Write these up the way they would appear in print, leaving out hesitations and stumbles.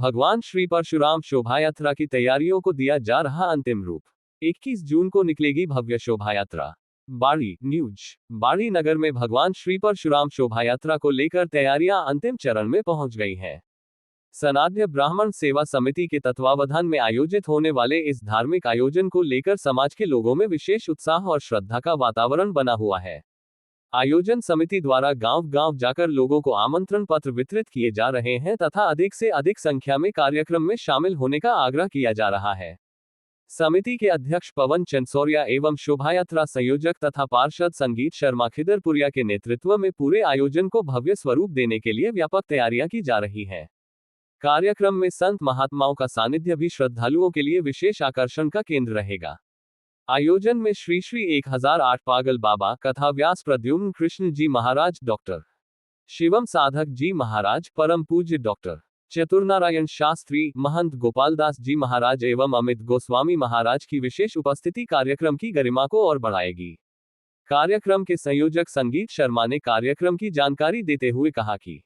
भगवान श्री परशुराम शोभायात्रा की तैयारियों को दिया जा रहा अंतिम रूप। 21 जून को निकलेगी भव्य शोभायात्रा। बाड़ी न्यूज। बाड़ी नगर में भगवान श्री परशुराम शोभायात्रा को लेकर तैयारियां अंतिम चरण में पहुंच गई हैं। सनाध्य ब्राह्मण सेवा समिति के तत्वावधान में आयोजित होने वाले इस धार्मिक आयोजन को लेकर समाज के लोगों में विशेष उत्साह और श्रद्धा का वातावरण बना हुआ है। आयोजन समिति द्वारा गांव-गांव जाकर लोगों को आमंत्रण पत्र वितरित किए जा रहे हैं तथा अधिक से अधिक संख्या में कार्यक्रम में शामिल होने का आग्रह किया जा रहा है। समिति के अध्यक्ष पवन चंदसौरिया एवं शोभायात्रा संयोजक तथा पार्षद संगीत शर्मा खिदरपुरिया के नेतृत्व में पूरे आयोजन को भव्य स्वरूप देने के लिए व्यापक तैयारियां की जा रही हैं। कार्यक्रम में संत महात्माओं का सानिध्य भी श्रद्धालुओं के लिए विशेष आकर्षण का केंद्र रहेगा। आयोजन में श्री 1008 पागल बाबा, कथा व्यास प्रद्युम्न कृष्ण जी महाराज, डॉक्टर शिवम साधक जी महाराज, परम पूज्य डॉक्टर चतुरनारायण शास्त्री, महंत गोपालदास जी महाराज एवं अमित गोस्वामी महाराज की विशेष उपस्थिति कार्यक्रम की गरिमा को और बढ़ाएगी। कार्यक्रम के संयोजक संगीत शर्मा ने कार्यक्रम की जानकारी देते हुए कहा कि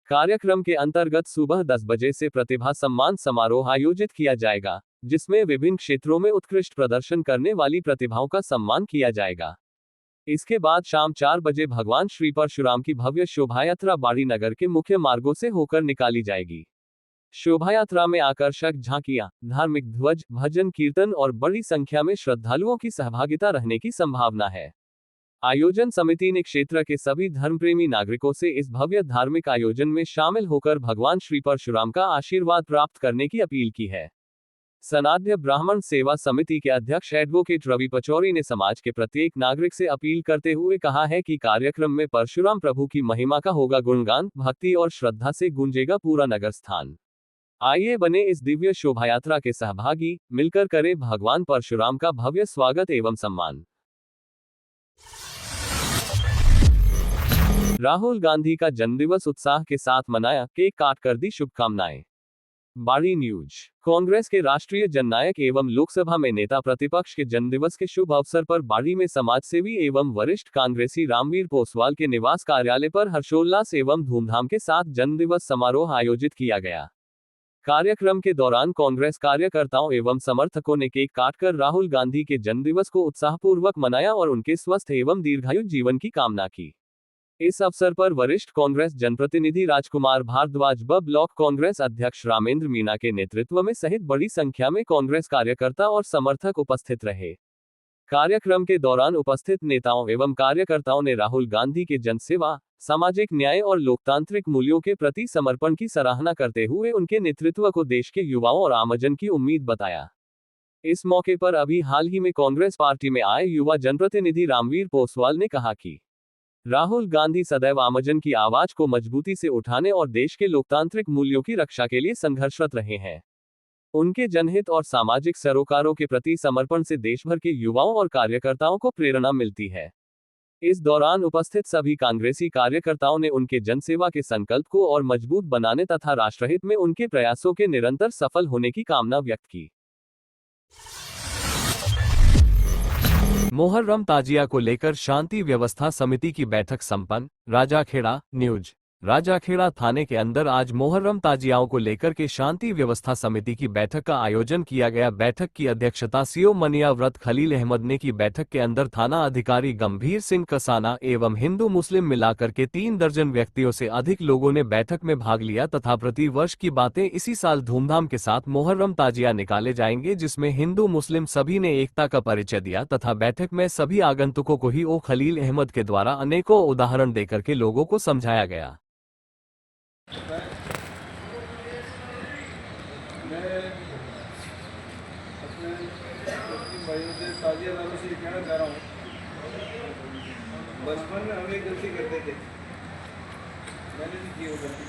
कार्यक्रम के अंतर्गत सुबह 10 बजे से प्रतिभा सम्मान समारोह आयोजित किया जाएगा, जिसमें विभिन्न क्षेत्रों में उत्कृष्ट प्रदर्शन करने वाली प्रतिभाओं का सम्मान किया जाएगा। इसके बाद शाम 4 बजे भगवान श्री परशुराम की भव्य शोभायात्रा बाड़ी नगर के मुख्य मार्गों से होकर निकाली जाएगी। शोभायात्रा में आकर्षक झांकियां, धार्मिक ध्वज, भजन कीर्तन और बड़ी संख्या में श्रद्धालुओं की सहभागिता रहने की संभावना है। आयोजन समिति ने क्षेत्र के सभी धर्मप्रेमी नागरिकों से इस भव्य धार्मिक आयोजन में शामिल होकर भगवान श्री परशुराम का आशीर्वाद प्राप्त करने की अपील की है। सनाध्य ब्राह्मण सेवा समिति के अध्यक्ष एडवोकेट रवि पचौरी ने समाज के प्रत्येक नागरिक से अपील करते हुए कहा है कि कार्यक्रम में परशुराम प्रभु की महिमा का होगा गुणगान, भक्ति और श्रद्धा से गूंजेगा पूरा नगर स्थान। आइए बने इस दिव्य शोभायात्रा के सहभागी, मिलकर करें भगवान परशुराम का भव्य स्वागत एवं सम्मान। राहुल गांधी का जन्मदिवस उत्साह के साथ मनाया, केक काटकर दी शुभकामनाएं। बाड़ी न्यूज। कांग्रेस के राष्ट्रीय जननायक एवं लोकसभा में नेता प्रतिपक्ष के जन्मदिवस के शुभ अवसर पर बाड़ी में समाजसेवी एवं वरिष्ठ कांग्रेसी रामवीर पोसवाल के निवास कार्यालय पर हर्षोल्लास एवं धूमधाम के साथ जन्मदिवस समारोह आयोजित किया गया। कार्यक्रम के दौरान कांग्रेस कार्यकर्ताओं एवं समर्थकों ने केक काटकर राहुल गांधी के जन्मदिवस को उत्साहपूर्वक मनाया और उनके स्वस्थ एवं दीर्घायु जीवन की कामना की। इस अवसर पर वरिष्ठ कांग्रेस जनप्रतिनिधि राजकुमार भारद्वाज, ब्लॉक कांग्रेस अध्यक्ष रामेंद्र मीणा के नेतृत्व में सहित बड़ी संख्या में कांग्रेस कार्यकर्ता और समर्थक उपस्थित रहे। कार्यक्रम के दौरान उपस्थित नेताओं एवं कार्यकर्ताओं ने राहुल गांधी के जनसेवा, सामाजिक न्याय और लोकतांत्रिक मूल्यों के प्रति समर्पण की सराहना करते हुए उनके नेतृत्व को देश के युवाओं और आमजन की उम्मीद बताया। इस मौके पर अभी हाल ही में कांग्रेस पार्टी में आए युवा जनप्रतिनिधि रामवीर पोसवाल ने कहा कि राहुल गांधी सदैव आमजन की आवाज को मजबूती से उठाने और देश के लोकतांत्रिक मूल्यों की रक्षा के लिए संघर्षरत रहे हैं। उनके जनहित और सामाजिक सरोकारों के प्रति समर्पण से देश भर के युवाओं और कार्यकर्ताओं को प्रेरणा मिलती है। इस दौरान उपस्थित सभी कांग्रेसी कार्यकर्ताओं ने उनके जनसेवा के संकल्प को और मजबूत बनाने तथा राष्ट्रहित में उनके प्रयासों के निरंतर सफल होने की कामना व्यक्त की। मोहर्रम ताजिया को लेकर शांति व्यवस्था समिति की बैठक संपन्न। राजाखेड़ा न्यूज। राजाखेड़ा थाने के अंदर आज मोहर्रम ताजियाओं को लेकर के शांति व्यवस्था समिति की बैठक का आयोजन किया गया। बैठक की अध्यक्षता सीओ मनिया व्रत खलील अहमद ने की। बैठक के अंदर थाना अधिकारी गंभीर सिंह कसाना एवं हिंदू मुस्लिम मिलाकर के 3 दर्जन व्यक्तियों से अधिक लोगों ने बैठक में भाग लिया तथा प्रति वर्ष की बातें इसी साल धूमधाम के साथ मोहर्रम ताजिया निकाले जाएंगे, जिसमें हिंदू मुस्लिम सभी ने एकता का परिचय दिया तथा बैठक में सभी आगंतुकों को ही ओ खलील अहमद के द्वारा अनेकों उदाहरण देकर के लोगों को समझाया गया। मैं अपने भाइयों से ताजियादारों से कहना चाह रहा हूँ, बचपन में हम एक गलती करते थे, मैंने भी की वो गलती,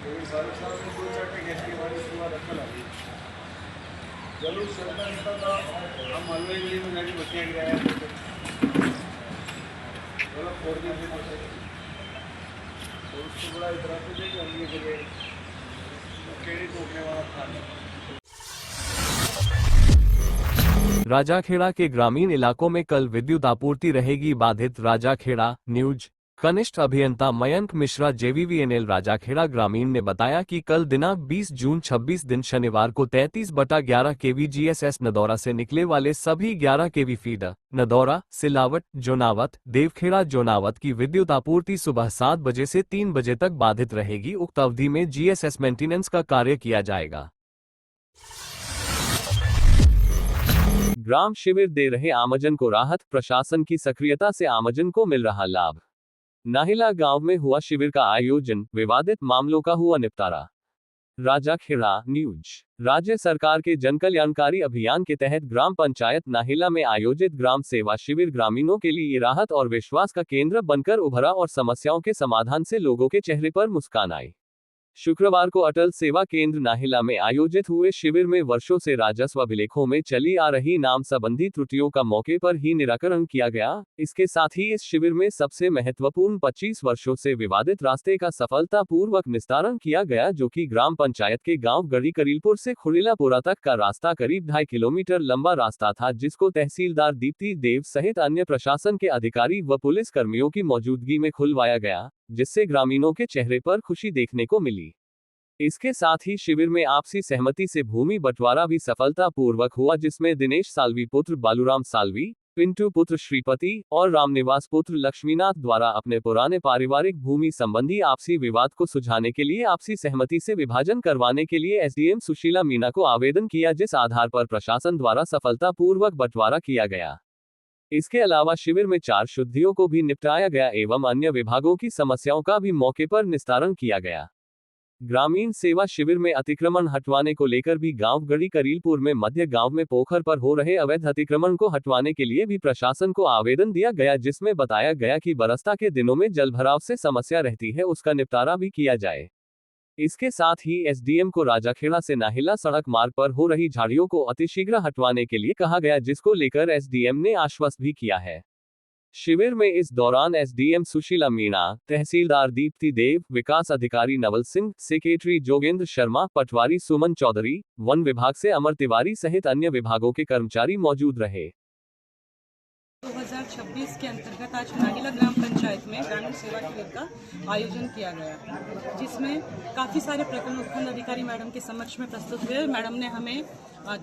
लेकिन सारे साल में 2-4 गैस के बाद उसके बाद अच्छा लगी। जब उस चलता रहता था, हम हलवाई गली में जाके बच्चियाँ गिराया मतलब 4 दिन से उसको बड़ा इतराफ़ थे कि हम ये जगह केड़ी टोकने वाला था। राजाखेड़ा के ग्रामीण इलाकों में कल विद्युत आपूर्ति रहेगी बाधित। राजाखेड़ा न्यूज। कनिष्ठ अभियंता मयंक मिश्रा जेवीवीएनएल राजाखेड़ा ग्रामीण ने बताया कि कल दिनांक 20 जून 26 दिन शनिवार को 33/11 केवी जीएसएस नदौरा से निकले वाले सभी 11 केवी फीडर नदौरा, सिलावट, जोनावत, देवखेड़ा जोनावत की विद्युत आपूर्ति सुबह 7 बजे से 3 बजे तक बाधित रहेगी। उक्त अवधि में जीएसएस मेंटेनेंस का कार्य किया जाएगा। ग्राम शिविर दे रहे आमजन को राहत, प्रशासन की सक्रियता से आमजन को मिल रहा लाभ। नाहिला गांव में हुआ शिविर का आयोजन, विवादित मामलों का हुआ निपटारा। राजाखेड़ा न्यूज। राज्य सरकार के जनकल्याणकारी अभियान के तहत ग्राम पंचायत नाहिला में आयोजित ग्राम सेवा शिविर ग्रामीणों के लिए राहत और विश्वास का केंद्र बनकर उभरा और समस्याओं के समाधान से लोगों के चेहरे पर मुस्कान आई। शुक्रवार को अटल सेवा केंद्र नाहिला में आयोजित हुए शिविर में वर्षों से राजस्व अभिलेखों में चली आ रही नाम संबंधी त्रुटियों का मौके पर ही निराकरण किया गया। इसके साथ ही इस शिविर में सबसे महत्वपूर्ण 25 वर्षों से विवादित रास्ते का सफलतापूर्वक निस्तारण किया गया, जो कि ग्राम पंचायत के गांव गढ़ी करीलपुर से खुड़ीलापुरा तक का रास्ता करीब 2.5 किलोमीटर लंबा रास्ता था, जिसको तहसीलदार दीप्ति देव सहित अन्य प्रशासन के अधिकारी व पुलिस कर्मियों की मौजूदगी में खुलवाया गया, जिससे ग्रामीणों के चेहरे पर खुशी देखने को मिली। इसके साथ ही शिविर में आपसी सहमति से भूमि बंटवारा भी सफलतापूर्वक हुआ, जिसमें दिनेश साल्वी पुत्र बालूराम साल्वी, पिंटू पुत्र श्रीपति और रामनिवास पुत्र लक्ष्मीनाथ द्वारा अपने पुराने पारिवारिक भूमि संबंधी आपसी विवाद को सुलझाने के लिए आपसी सहमति से विभाजन करवाने के लिए एसडीएम सुशीला मीणा को आवेदन किया, जिस आधार पर प्रशासन द्वारा सफलतापूर्वक बंटवारा किया गया। इसके अलावा शिविर में 4 शुद्धियों को भी निपटाया गया एवं अन्य विभागों की समस्याओं का भी मौके पर निस्तारण किया गया। ग्रामीण सेवा शिविर में अतिक्रमण हटवाने को लेकर भी गांव गढ़ी करीलपुर में मध्य गांव में पोखर पर हो रहे अवैध अतिक्रमण को हटवाने के लिए भी प्रशासन को आवेदन दिया गया, जिसमें बताया गया कि बरसात के दिनों में जलभराव से समस्या रहती है, उसका निपटारा भी किया जाए। इसके साथ ही एसडीएम को राजाखेड़ा से नाहिला सड़क मार्ग पर हो रही झाड़ियों को अतिशीघ्र हटवाने के लिए कहा गया, जिसको लेकर एसडीएम ने आश्वस्त भी किया है। शिविर में इस दौरान एसडीएम सुशीला मीणा, तहसीलदार दीप्ति देव, विकास अधिकारी नवल सिंह, सेक्रेटरी जोगेंद्र शर्मा, पटवारी सुमन चौधरी, वन विभाग से अमर तिवारी सहित अन्य विभागों के कर्मचारी मौजूद रहे। 2026 के अंतर्गत आज नाहिला ग्राम पंचायत में ग्रामीण सेवा शिविर का आयोजन किया गया, जिसमें काफ़ी सारे प्रकरण उपखंड अधिकारी मैडम के समक्ष में प्रस्तुत हुए। मैडम ने हमें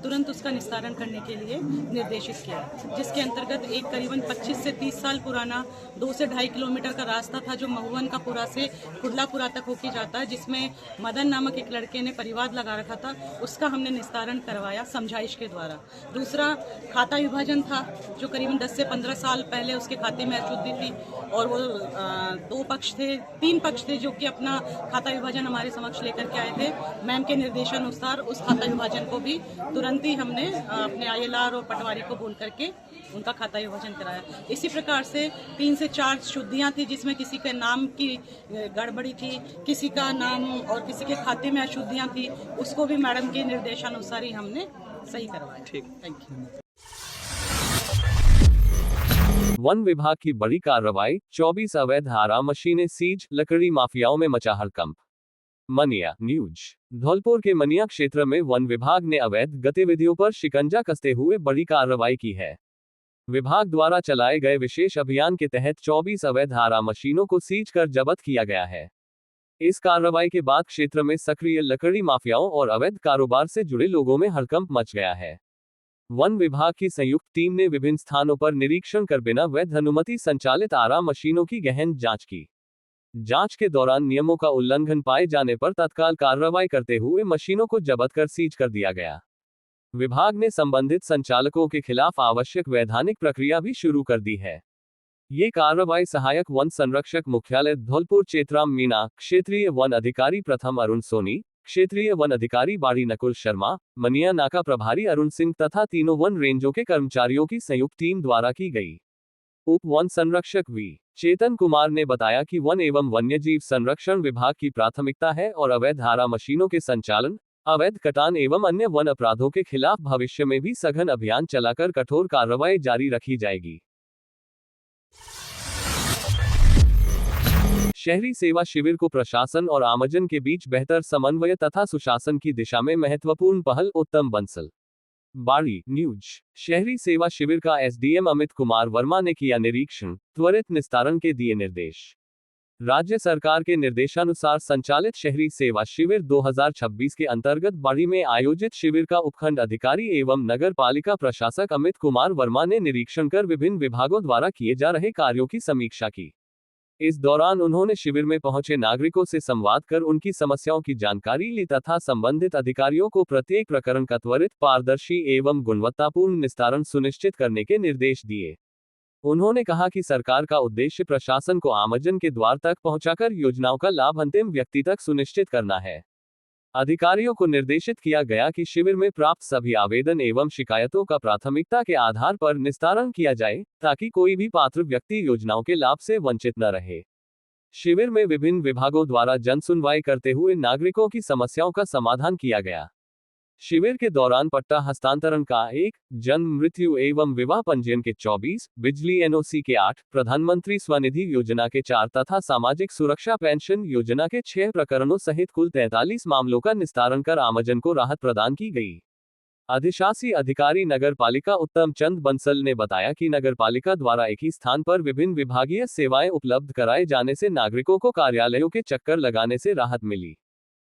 तुरंत उसका निस्तारण करने के लिए निर्देशित किया, जिसके अंतर्गत एक करीबन 25 से 30 साल पुराना 2 से 2.5 किलोमीटर का रास्ता था, जो महुवन का पुरा से खुड़लापुरा तक होके जाता है, जिसमें मदन नामक एक लड़के ने परिवाद लगा रखा था। उसका हमने निस्तारण करवाया समझाइश के द्वारा। दूसरा खाता विभाजन था, जो करीबन 10 से 15 साल पहले उसके खाते में अशुद्धि थी, और वो 3 पक्ष थे जो कि अपना खाता विभाजन हमारे समक्ष लेकर के आए थे। मैम के निर्देशानुसार उस खाता विभाजन को भी तुरंत ही हमने अपने आईएलआर और पटवारी को बोल करके उनका खाता विभाजन कराया। इसी प्रकार से 3 से 4 शुद्धियां थी, जिसमें किसी के नाम की गड़बड़ी थी, किसी का नाम और किसी के खाते में अशुद्धियां थी, उसको भी मैडम के निर्देशानुसार ही हमने सही करवाया। ठीक, थैंक यू। वन विभाग की बड़ी कार्रवाई, 24 अवैध आरा मशीनें सीज, लकड़ी माफियाओं में मचा हड़कंप। मनिया न्यूज। धौलपुर के मनिया क्षेत्र में वन विभाग ने अवैध गतिविधियों पर शिकंजा कसते हुए बड़ी कार्रवाई की है। विभाग द्वारा चलाए गए विशेष अभियान के तहत 24 अवैध आरा मशीनों को सीज कर जब्त किया गया है। इस कार्रवाई के बाद क्षेत्र में सक्रिय लकड़ी माफियाओं और अवैध कारोबार से जुड़े लोगों में हड़कंप मच गया है। वन विभाग की संयुक्त टीम ने विभिन्न स्थानों पर निरीक्षण कर बिना वैध अनुमति संचालित आरा मशीनों की गहन जांच की। जांच के दौरान नियमों का उल्लंघन पाए जाने पर तत्काल कार्रवाई करते हुए मशीनों को जब्त कर सीज कर दिया गया। विभाग ने संबंधित संचालकों के खिलाफ आवश्यक वैधानिक प्रक्रिया भी शुरू कर दी है। ये कार्रवाई सहायक वन संरक्षक मुख्यालय धौलपुर चेतराम मीणा, क्षेत्रीय वन अधिकारी प्रथम अरुण सोनी, क्षेत्रीय वन अधिकारी बाड़ी नकुल शर्मा, मनिया नाका प्रभारी अरुण सिंह तथा तीनों वन रेंजों के कर्मचारियों की संयुक्त टीम द्वारा की गई। उप वन संरक्षक वी चेतन कुमार ने बताया कि वन एवं वन्यजीव संरक्षण विभाग की प्राथमिकता है और अवैध आरा मशीनों के संचालन, अवैध कटान एवं अन्य वन अपराधों के खिलाफ भविष्य में भी सघन अभियान चलाकर कठोर कार्रवाई जारी रखी जाएगी। शहरी सेवा शिविर को प्रशासन और आमजन के बीच बेहतर समन्वय तथा सुशासन की दिशा में महत्वपूर्ण पहल, उत्तम बंसल। बाड़ी न्यूज। शहरी सेवा शिविर का एसडीएम अमित कुमार वर्मा ने किया निरीक्षण, त्वरित निस्तारण के दिए निर्देश। राज्य सरकार के निर्देशानुसार संचालित शहरी सेवा शिविर 2026 के अंतर्गत बाड़ी में आयोजित शिविर का उपखंड अधिकारी एवं नगर पालिका प्रशासक अमित कुमार वर्मा ने निरीक्षण कर विभिन्न विभागों द्वारा किए जा रहे कार्यों की समीक्षा की। इस दौरान उन्होंने शिविर में पहुंचे नागरिकों से संवाद कर उनकी समस्याओं की जानकारी ली तथा संबंधित अधिकारियों को प्रत्येक प्रकरण का त्वरित, पारदर्शी एवं गुणवत्तापूर्ण निस्तारण सुनिश्चित करने के निर्देश दिए। उन्होंने कहा कि सरकार का उद्देश्य प्रशासन को आमजन के द्वार तक पहुंचाकर योजनाओं का लाभ अंतिम व्यक्ति तक सुनिश्चित करना है। अधिकारियों को निर्देशित किया गया कि शिविर में प्राप्त सभी आवेदन एवं शिकायतों का प्राथमिकता के आधार पर निस्तारण किया जाए, ताकि कोई भी पात्र व्यक्ति योजनाओं के लाभ से वंचित न रहे। शिविर में विभिन्न विभागों द्वारा जन सुनवाई करते हुए नागरिकों की समस्याओं का समाधान किया गया। शिविर के दौरान पट्टा हस्तांतरण का 1, जन्म, मृत्यु एवं विवाह पंजीयन के 24, बिजली एनओसी के 8, प्रधानमंत्री स्वनिधि योजना के 4 तथा सामाजिक सुरक्षा पेंशन योजना के 6 प्रकरणों सहित कुल 43 मामलों का निस्तारण कर आमजन को राहत प्रदान की गई। अधिशासी अधिकारी नगर पालिका उत्तम चंद बंसल ने बताया कि नगर पालिका द्वारा एक ही स्थान पर विभिन्न विभागीय सेवाएं उपलब्ध कराए जाने से नागरिकों को कार्यालयों के चक्कर लगाने से राहत मिली।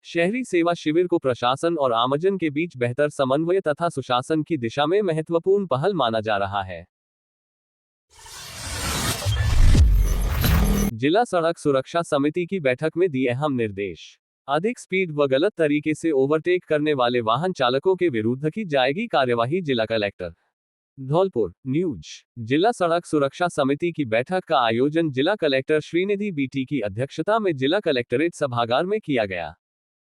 शहरी सेवा शिविर को प्रशासन और आमजन के बीच बेहतर समन्वय तथा सुशासन की दिशा में महत्वपूर्ण पहल माना जा रहा है। जिला सड़क सुरक्षा समिति की बैठक में दिए अहम निर्देश। अधिक स्पीड व गलत तरीके से ओवरटेक करने वाले वाहन चालकों के विरुद्ध की जाएगी कार्यवाही। जिला कलेक्टर धौलपुर। न्यूज। जिला सड़क सुरक्षा समिति की बैठक का आयोजन जिला कलेक्टर श्रीनिधि बीटी की अध्यक्षता में जिला कलेक्ट्रेट सभागार में किया गया।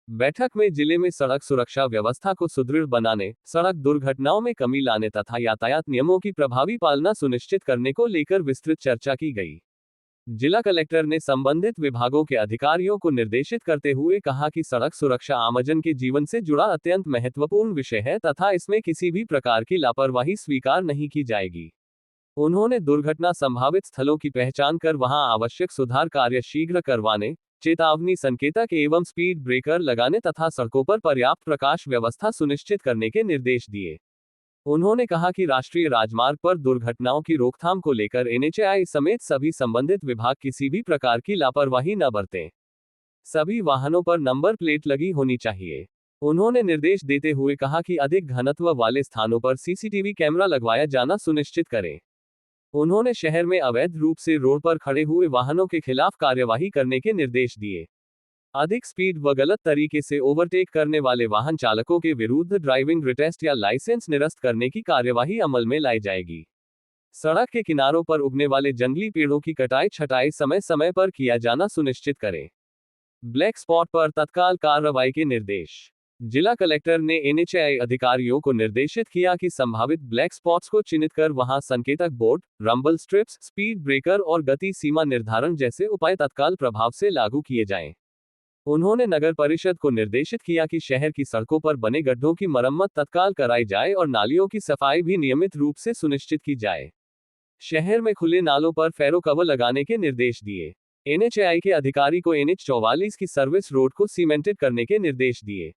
बैठक में जिले में सड़क सुरक्षा व्यवस्था को सुदृढ़ बनाने, सड़क दुर्घटनाओं में कमी लाने तथा यातायात नियमों की प्रभावी पालना सुनिश्चित करने को लेकर विस्तृत चर्चा की गई। जिला कलेक्टर ने संबंधित विभागों के अधिकारियों को निर्देशित करते हुए कहा कि सड़क सुरक्षा आमजन के जीवन से जुड़ा अत्यंत महत्वपूर्ण विषय है तथा इसमें किसी भी प्रकार की लापरवाही स्वीकार नहीं की जाएगी। उन्होंने दुर्घटना संभावित स्थलों की पहचान कर वहां आवश्यक सुधार कार्य शीघ्र करवाने, चेतावनी संकेतक एवं स्पीड ब्रेकर लगाने तथा सड़कों पर पर्याप्त प्रकाश व्यवस्था सुनिश्चित करने के निर्देश दिए। उन्होंने कहा कि राष्ट्रीय राजमार्ग पर दुर्घटनाओं की रोकथाम को लेकर एनएचएआई समेत सभी संबंधित विभाग किसी भी प्रकार की लापरवाही न बरतें। सभी वाहनों पर नंबर प्लेट लगी होनी चाहिए। उन्होंने निर्देश देते हुए कहा कि अधिक घनत्व वाले स्थानों पर सीसीटीवी कैमरा लगवाया जाना सुनिश्चित करें। उन्होंने शहर में अवैध रूप से रोड पर खड़े हुए वाहनों के खिलाफ कार्यवाही करने के निर्देश दिए। अधिक स्पीड व गलत तरीके से ओवरटेक करने वाले वाहन चालकों के विरुद्ध ड्राइविंग रिटेस्ट या लाइसेंस निरस्त करने की कार्यवाही अमल में लाई जाएगी। सड़क के किनारों पर उगने वाले जंगली पेड़ों की कटाई छटाई समय समय पर किया जाना सुनिश्चित करें। ब्लैक स्पॉट पर तत्काल कार्रवाई के निर्देश। जिला कलेक्टर ने एनएचएआई अधिकारियों को निर्देशित किया कि संभावित ब्लैक स्पॉट्स को चिन्हित कर वहां संकेतक board, rumble strips, speed breaker और गति सीमा निर्धारण जैसे उपाय तत्काल प्रभाव से लागू किए जाएं। उन्होंने नगर परिषद को निर्देशित किया कि शहर की सड़कों पर बने गड्ढों की मरम्मत तत्काल कराई जाए और नालियों की सफाई भी नियमित रूप से सुनिश्चित की जाए। शहर में खुले नालों पर फेरो कवर लगाने के निर्देश दिए। एनएचएआई के अधिकारी को NH 44 की सर्विस रोड को सीमेंटेड करने के निर्देश दिए।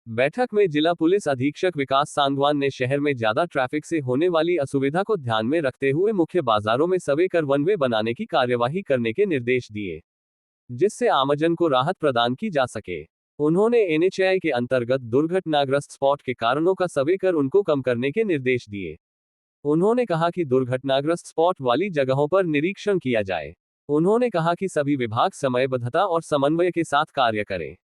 बैठक में जिला पुलिस अधीक्षक विकास सांगवान ने शहर में ज्यादा ट्रैफिक से होने वाली असुविधा को ध्यान में रखते हुए मुख्य बाजारों में सवे कर वन वे बनाने की कार्यवाही करने के निर्देश दिए, जिससे आमजन को राहत प्रदान की जा सके। उन्होंने एनएचएआई के अंतर्गत दुर्घटनाग्रस्त स्पॉट के कारणों का सर्वे कर उनको कम करने के निर्देश दिए। उन्होंने कहा कि दुर्घटनाग्रस्त स्पॉट वाली जगहों पर निरीक्षण किया जाए। उन्होंने कहा कि सभी विभाग समयबद्धता और समन्वय के साथ कार्य करें,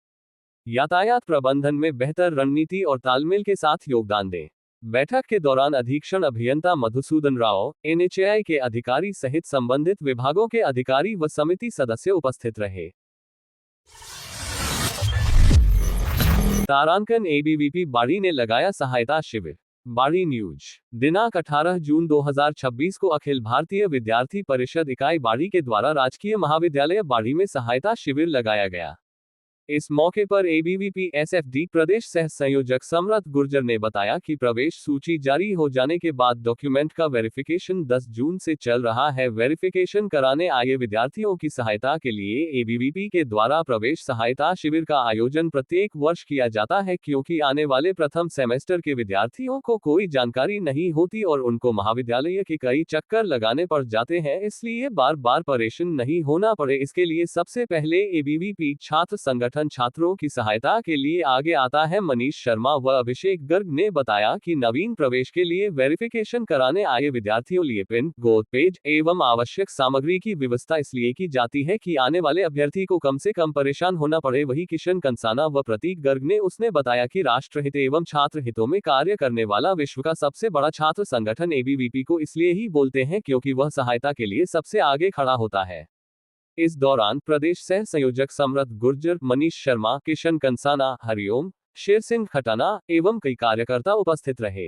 यातायात प्रबंधन में बेहतर रणनीति और तालमेल के साथ योगदान दें। बैठक के दौरान अधीक्षण अभियंता मधुसूदन राव, एनएचएआई के अधिकारी सहित संबंधित विभागों के अधिकारी व समिति सदस्य उपस्थित रहे। तारांकन एबीवीपी बाड़ी ने लगाया सहायता शिविर। बाड़ी न्यूज। दिनांक 18 जून 2026 को अखिल भारतीय विद्यार्थी परिषद इकाई बाड़ी के द्वारा राजकीय महाविद्यालय बाड़ी में सहायता शिविर लगाया गया। इस मौके पर एबीवीपी एसएफडी प्रदेश सह संयोजक समरथ गुर्जर ने बताया कि प्रवेश सूची जारी हो जाने के बाद डॉक्यूमेंट का वेरिफिकेशन 10 जून से चल रहा है। वेरिफिकेशन कराने आए विद्यार्थियों की सहायता के लिए एबीवीपी के द्वारा प्रवेश सहायता शिविर का आयोजन प्रत्येक वर्ष किया जाता है, क्योंकि आने वाले प्रथम सेमेस्टर के विद्यार्थियों को कोई जानकारी नहीं होती और उनको महाविद्यालय के कई चक्कर लगाने पड़ जाते हैं, इसलिए बार बार परेशान नहीं होना पड़े, इसके लिए सबसे पहले एबीवीपी छात्र संगठन छात्रों की सहायता के लिए आगे आता है। मनीष शर्मा व अभिषेक गर्ग ने बताया कि नवीन प्रवेश के लिए वेरिफिकेशन कराने आए विद्यार्थियों लिए पेन, गोद पेज एवं आवश्यक सामग्री की व्यवस्था इसलिए की जाती है कि आने वाले अभ्यर्थी को कम से कम परेशान होना पड़े। वही किशन कंसाना व प्रतीक गर्ग ने उसने बताया कि राष्ट्रहित एवं छात्र हितों में कार्य करने वाला विश्व का सबसे बड़ा छात्र संगठन एबीवीपी को इसलिए ही बोलते हैं क्योंकि वह सहायता के लिए सबसे आगे खड़ा होता है। इस दौरान प्रदेश सह संयोजक समरथ गुर्जर, मनीष शर्मा, किशन कंसाना, हरिओम, शेर सिंह खटाना एवं कई कार्यकर्ता उपस्थित रहे।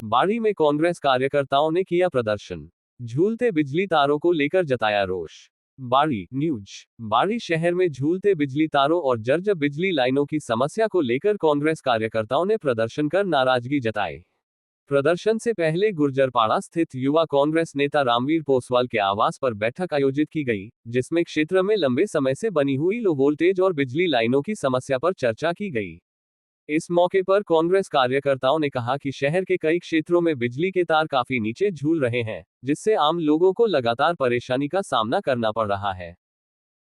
बाड़ी में कांग्रेस कार्यकर्ताओं ने किया प्रदर्शन, झूलते बिजली तारों को लेकर जताया रोष। बाड़ी न्यूज। बाड़ी शहर में झूलते बिजली तारों और जर्जर बिजली लाइनों की समस्या को लेकर कांग्रेस कार्यकर्ताओं ने प्रदर्शन कर नाराजगी जताई। प्रदर्शन से पहले गुर्जरपाड़ा स्थित युवा कांग्रेस नेता रामवीर पोसवाल के आवास पर बैठक आयोजित की गई, जिसमें क्षेत्र में लंबे समय से बनी हुई लो वोल्टेज और बिजली लाइनों की समस्या पर चर्चा की गई। इस मौके पर कांग्रेस कार्यकर्ताओं ने कहा कि शहर के कई क्षेत्रों में बिजली के तार काफी नीचे झूल रहे हैं, जिससे आम लोगों को लगातार परेशानी का सामना करना पड़ रहा है।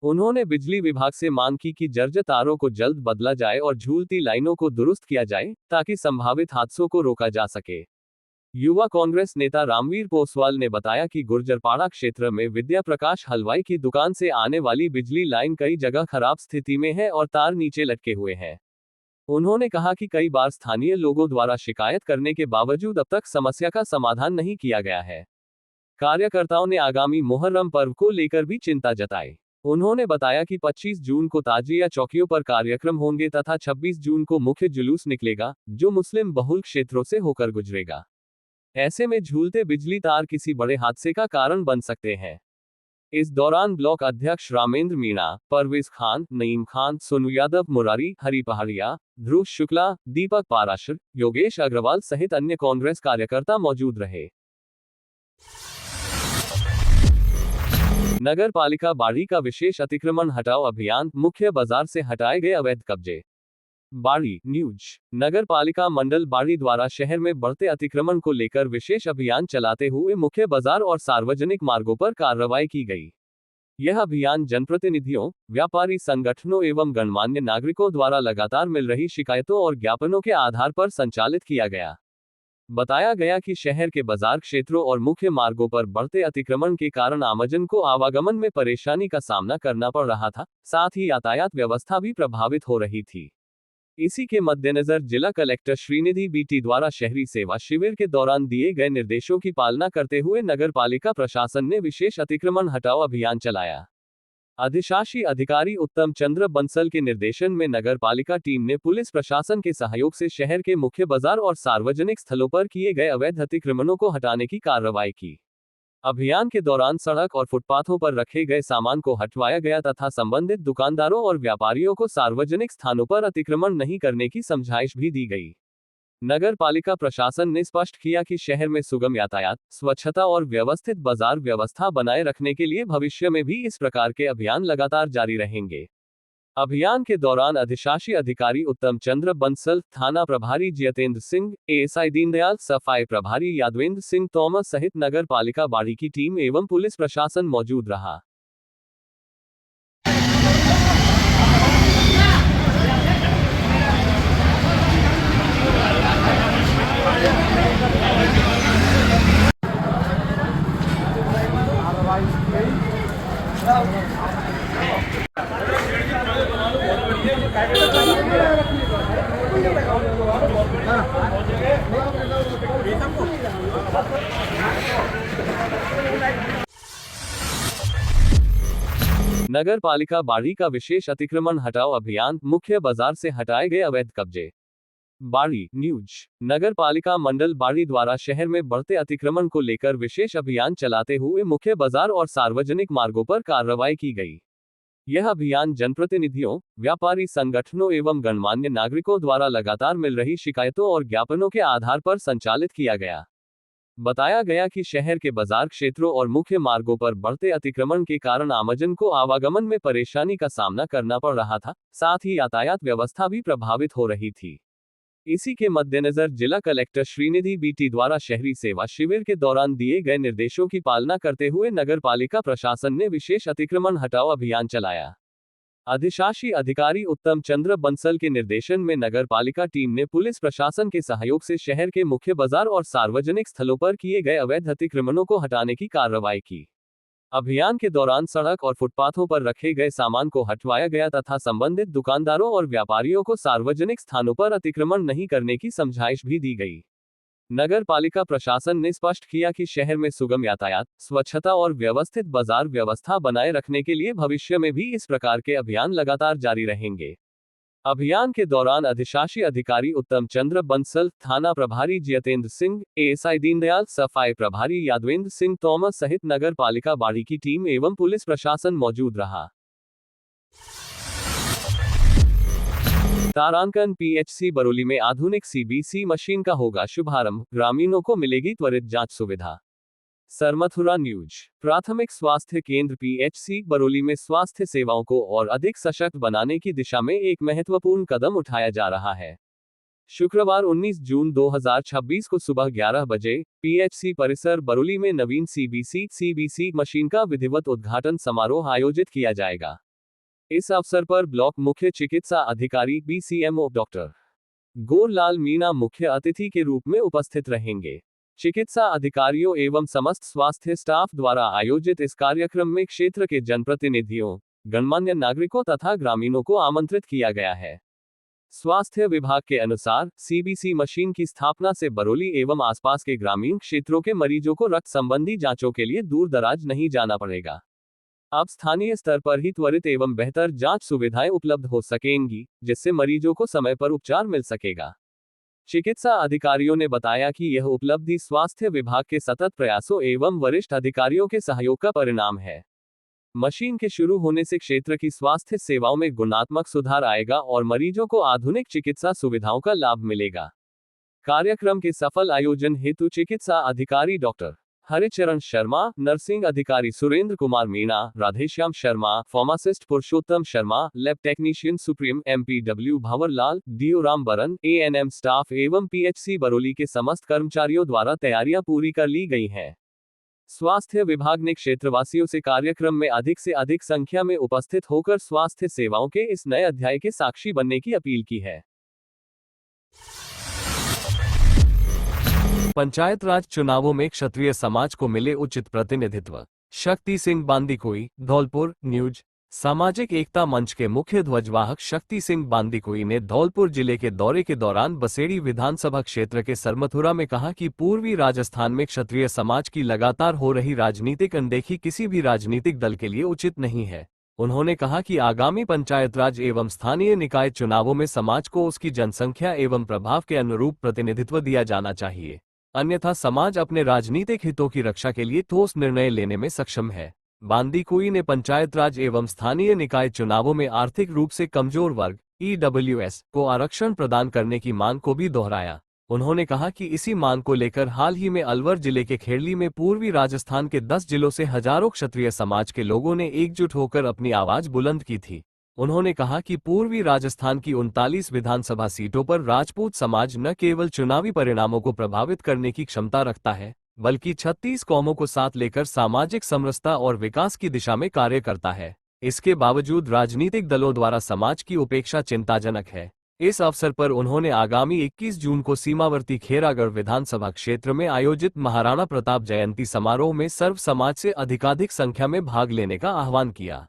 उन्होंने बिजली विभाग से मांग की कि जर्जर तारों को जल्द बदला जाए और झूलती लाइनों को दुरुस्त किया जाए, ताकि संभावित हादसों को रोका जा सके। युवा कांग्रेस नेता रामवीर पोसवाल ने बताया कि गुर्जरपाड़ा क्षेत्र में विद्या प्रकाश हलवाई की दुकान से आने वाली बिजली लाइन कई जगह खराब स्थिति में है और तार नीचे लटके हुए हैं। उन्होंने कहा कि कई बार स्थानीय लोगों द्वारा शिकायत करने के बावजूद अब तक समस्या का समाधान नहीं किया गया है। कार्यकर्ताओं ने आगामी मुहर्रम पर्व को लेकर भी चिंता जताई। उन्होंने बताया कि 25 जून को ताजिया चौकियों पर कार्यक्रम होंगे तथा 26 जून को मुख्य जुलूस निकलेगा, जो मुस्लिम बहुल क्षेत्रों से होकर गुजरेगा। ऐसे में झूलते बिजली तार किसी बड़े हादसे का कारण बन सकते हैं। इस दौरान ब्लॉक अध्यक्ष रामेंद्र मीणा, परवेज खान, नईम खान, सोनू यादव, मुरारी, हरि पहाड़िया, ध्रुव शुक्ला, दीपक पाराशर, योगेश अग्रवाल सहित अन्य कांग्रेस कार्यकर्ता मौजूद रहे। नगर पालिका बाड़ी का विशेष अतिक्रमण हटाओ अभियान, मुख्य बाजार से हटाए गए अवैध कब्जे। बाड़ी न्यूज। नगर पालिका मंडल बाड़ी द्वारा शहर में बढ़ते अतिक्रमण को लेकर विशेष अभियान चलाते हुए मुख्य बाजार और सार्वजनिक मार्गों पर कार्रवाई की गई। यह अभियान जनप्रतिनिधियों, व्यापारी संगठनों एवं गणमान्य नागरिकों द्वारा लगातार मिल रही शिकायतों और ज्ञापनों के आधार पर संचालित किया गया। बताया गया कि शहर के बाजार क्षेत्रों और मुख्य मार्गों पर बढ़ते अतिक्रमण के कारण आमजन को आवागमन में परेशानी का सामना करना पड़ रहा था, साथ ही यातायात व्यवस्था भी प्रभावित हो रही थी। इसी के मद्देनजर जिला कलेक्टर श्रीनिधि बीटी द्वारा शहरी सेवा शिविर के दौरान दिए गए निर्देशों की पालना करते हुए नगर पालिका प्रशासन ने विशेष अतिक्रमण हटाओ अभियान चलाया। अधिशासी अधिकारी उत्तम चंद्र बंसल के निर्देशन में नगर पालिका टीम ने पुलिस प्रशासन के सहयोग से शहर के मुख्य बाजार और सार्वजनिक स्थलों पर किए गए अवैध अतिक्रमणों को हटाने की कार्रवाई की। अभियान के दौरान सड़क और फुटपाथों पर रखे गए सामान को हटवाया गया तथा संबंधित दुकानदारों और व्यापारियों को सार्वजनिक स्थानों पर अतिक्रमण नहीं करने की समझाइश भी दी गई। नगर पालिका प्रशासन ने स्पष्ट किया कि शहर में सुगम यातायात, स्वच्छता और व्यवस्थित बाजार व्यवस्था बनाए रखने के लिए भविष्य में भी इस प्रकार के अभियान लगातार जारी रहेंगे। अभियान के दौरान अधिशासी अधिकारी उत्तम चंद्र बंसल, थाना प्रभारी जितेंद्र सिंह, एएसआई दीनदयाल, सफाई प्रभारी यादवेंद्र सिंह तोमर सहित नगर पालिका बाड़ी की टीम एवं पुलिस प्रशासन मौजूद रहा। नगर पालिका बाड़ी का विशेष अतिक्रमण हटाओ अभियान, मुख्य बाजार से हटाए गए अवैध कब्जे। बाड़ी न्यूज। नगर पालिका मंडल बाड़ी द्वारा शहर में बढ़ते अतिक्रमण को लेकर विशेष अभियान चलाते हुए मुख्य बाजार और सार्वजनिक मार्गों पर कार्रवाई की गई। यह अभियान जनप्रतिनिधियों, व्यापारी संगठनों एवं गणमान्य नागरिकों द्वारा लगातार मिल रही शिकायतों और ज्ञापनों के आधार पर संचालित किया गया। बताया गया कि शहर के बाजार क्षेत्रों और मुख्य मार्गों पर बढ़ते अतिक्रमण के कारण आमजन को आवागमन में परेशानी का सामना करना पड़ रहा था, साथ ही यातायात व्यवस्था भी प्रभावित हो रही थी। इसी के मद्देनजर जिला कलेक्टर श्रीनिधि बीटी द्वारा शहरी सेवा शिविर के दौरान दिए गए निर्देशों की पालना करते हुए नगर पालिका प्रशासन ने विशेष अतिक्रमण हटाओ अभियान चलाया। अधिशासी अधिकारी उत्तम चंद्र बंसल के निर्देशन में नगर पालिका टीम ने पुलिस प्रशासन के सहयोग से शहर के मुख्य बाजार और सार्वजनिक स्थलों पर किए गए अवैध अतिक्रमणों को हटाने की कार्रवाई की। अभियान के दौरान सड़क और फुटपाथों पर रखे गए सामान को हटवाया गया तथा संबंधित दुकानदारों और व्यापारियों को सार्वजनिक स्थानों पर अतिक्रमण नहीं करने की समझाइश भी दी गई। नगर पालिका प्रशासन ने स्पष्ट किया कि शहर में सुगम यातायात, स्वच्छता और व्यवस्थित बाजार व्यवस्था बनाए रखने के लिए भविष्य में भी इस प्रकार के अभियान लगातार जारी रहेंगे। अभियान के दौरान अधिशासी अधिकारी उत्तम चंद्र बंसल, थाना प्रभारी जितेंद्र सिंह, एएसआई दीनदयाल, सफाई प्रभारी यादवेंद्र सिंह तोमर सहित नगर पालिका बाड़ी की टीम एवं पुलिस प्रशासन मौजूद रहा। तारांकन पीएचसी बरौली में आधुनिक सीबीसी मशीन का होगा शुभारंभ, ग्रामीणों को मिलेगी त्वरित जांच सुविधा। सरमथुरा न्यूज। प्राथमिक स्वास्थ्य केंद्र पीएचसी बरौली में स्वास्थ्य सेवाओं को और अधिक सशक्त बनाने की दिशा में एक महत्वपूर्ण कदम उठाया जा रहा है। शुक्रवार 19 जून 2026 को सुबह 11 बजे पीएचसी परिसर बरौली में नवीन सीबीसी मशीन का विधिवत उद्घाटन समारोह आयोजित किया जाएगा। इस अवसर पर ब्लॉक मुख्य चिकित्सा अधिकारी बीसीएमओ डॉक्टर गोरलाल मीणा मुख्य अतिथि के रूप में उपस्थित रहेंगे। चिकित्सा अधिकारियों एवं समस्त स्वास्थ्य स्टाफ द्वारा आयोजित इस कार्यक्रम में क्षेत्र के जनप्रतिनिधियों, गणमान्य नागरिकों तथा ग्रामीणों को आमंत्रित किया गया है। स्वास्थ्य विभाग के अनुसार सीबीसी मशीन की स्थापना से बरौली एवं आसपास के ग्रामीण क्षेत्रों के मरीजों को रक्त संबंधी जांचों के लिए दूर दराज नहीं जाना पड़ेगा। अब स्थानीय स्तर पर ही त्वरित एवं बेहतर जांच सुविधाएं उपलब्ध हो सकेंगी, जिससे मरीजों को समय पर उपचार मिल सकेगा। चिकित्सा अधिकारियों ने बताया कि यह उपलब्धि स्वास्थ्य विभाग के सतत प्रयासों एवं वरिष्ठ अधिकारियों के सहयोग का परिणाम है। मशीन के शुरू होने से क्षेत्र की स्वास्थ्य सेवाओं में गुणात्मक सुधार आएगा और मरीजों को आधुनिक चिकित्सा सुविधाओं का लाभ मिलेगा। कार्यक्रम के सफल आयोजन हेतु चिकित्सा अधिकारी डॉक्टर हरिचरण शर्मा, नर्सिंग अधिकारी Surendra Kumar Meena, Radheshyam Sharma, pharmacist Purushottam Sharma, lab technician सुप्रीम MPW Bhanwarlal, DO Rambaran, ANM staff एवं पीएचसी बरौली के समस्त कर्मचारियों द्वारा तैयारियां पूरी कर ली गई हैं। स्वास्थ्य विभाग ने क्षेत्रवासियों से कार्यक्रम में अधिक से अधिक संख्या में उपस्थित होकर स्वास्थ्य सेवाओं के इस नए अध्याय के साक्षी बनने की अपील की है। पंचायत राज चुनावों में क्षत्रिय समाज को मिले उचित प्रतिनिधित्व। शक्ति सिंह बांदीकुई, धौलपुर न्यूज। सामाजिक एकता मंच के मुख्य ध्वजवाहक शक्ति सिंह बांदीकुई ने धौलपुर जिले के दौरे के दौरान बसेड़ी विधानसभा क्षेत्र के सरमथुरा में कहा कि पूर्वी राजस्थान में क्षत्रिय समाज की लगातार हो रही राजनीतिक अनदेखी किसी भी राजनीतिक दल के लिए उचित नहीं है। उन्होंने कहा कि आगामी पंचायत राज एवं स्थानीय निकाय चुनावों में समाज को उसकी जनसंख्या एवं प्रभाव के अनुरूप प्रतिनिधित्व दिया जाना चाहिए, अन्यथा समाज अपने राजनीतिक हितों की रक्षा के लिए ठोस निर्णय लेने में सक्षम है। बांदीकुई ने पंचायत राज एवं स्थानीय निकाय चुनावों में आर्थिक रूप से कमजोर वर्ग ईडब्ल्यूएस को आरक्षण प्रदान करने की मांग को भी दोहराया। उन्होंने कहा कि इसी मांग को लेकर हाल ही में अलवर जिले के खेड़ली में पूर्वी राजस्थान के 10 जिलों से हजारों क्षत्रिय समाज के लोगों ने एकजुट होकर अपनी आवाज बुलंद की थी। उन्होंने कहा कि पूर्वी राजस्थान की 39 विधानसभा सीटों पर राजपूत समाज न केवल चुनावी परिणामों को प्रभावित करने की क्षमता रखता है, बल्कि 36 कौमों को साथ लेकर सामाजिक समरसता और विकास की दिशा में कार्य करता है। इसके बावजूद राजनीतिक दलों द्वारा समाज की उपेक्षा चिंताजनक है। इस अवसर पर उन्होंने आगामी 21 जून को सीमावर्ती खेरागढ़ विधानसभा क्षेत्र में आयोजित महाराणा प्रताप जयंती समारोह में सर्व समाज से अधिकाधिक संख्या में भाग लेने का आह्वान किया।